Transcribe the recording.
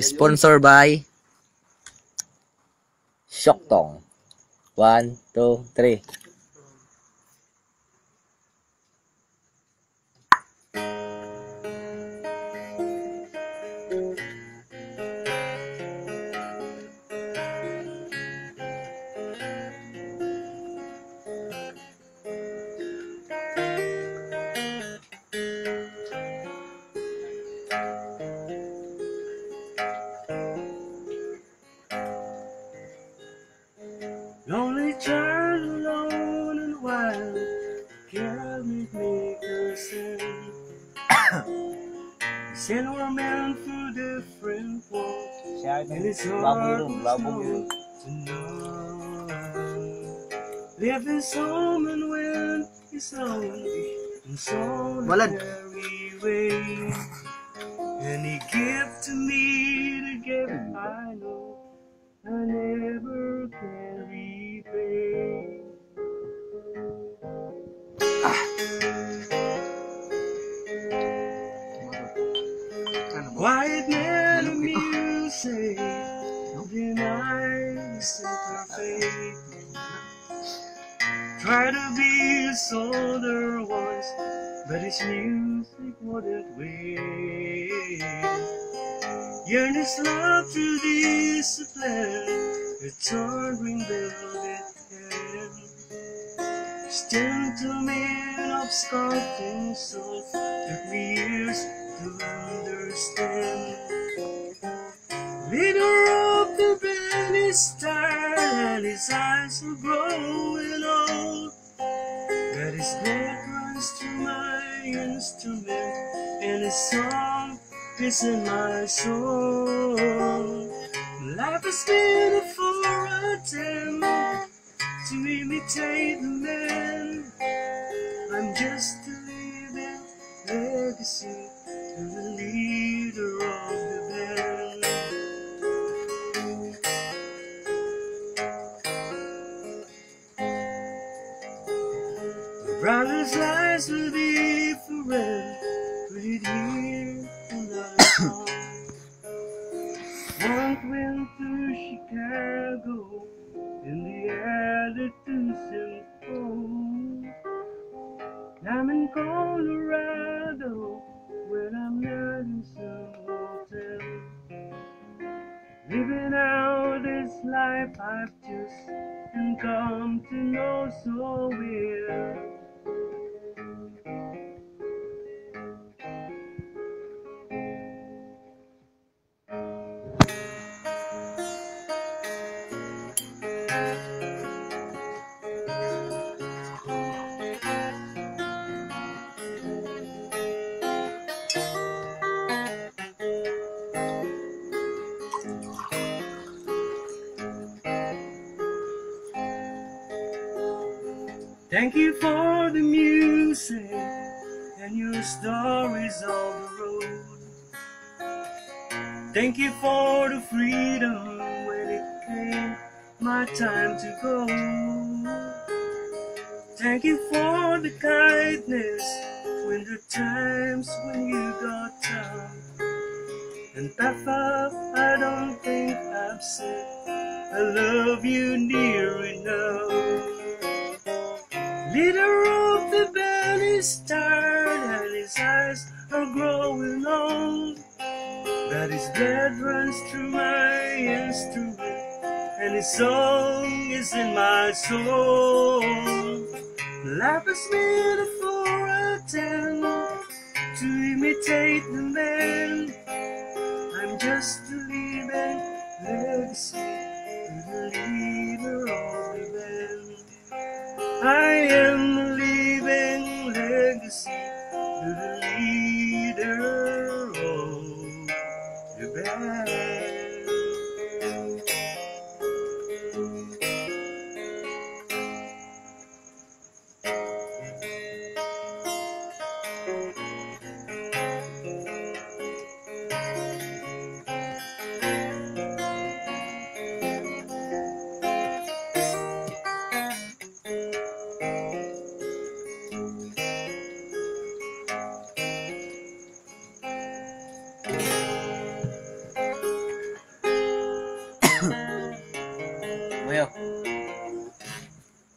Sponsor by Shoktong. 1, 2, 3. Lonely child alone and wild, can't make her sing. Sin were meant for different walks, and it's hard to know. Left his home and went his own solitary way, and he gave to me the gift I know I never can repay. Quiet man of music, then I set her fate. Try to be a soldier once, but his music wouldn't wait. Yearn his love to discipline, a torn green velvet hair. Gentleman of sculpting soul, took me years to understand. Leader of the band is tired and his eyes are growing old. But his blood runs through my instrument and his song is in my soul. Life has been a full attempt to imitate the man. I'm just a living legacy to the leader of the band. The brother's eyes will be forever, put it here and now. Once went to Chicago in the attitude simple. I'm in Colorado when I'm not in some hotel, living out this life I've just come to know so well. Thank you for the music and your stories on the road. Thank you for the freedom when it came my time to go. Thank you for the kindness when the times when you got down. And Papa, I don't think I've said I love you near enough. Leader of the band is tired and his eyes are growing old. But his blood runs through my instrument and his song is in my soul. Life has been a full attempt to imitate the man. I'm just a living legacy to the leader of the band. I am a living legacy to the leader of the band. Muyo.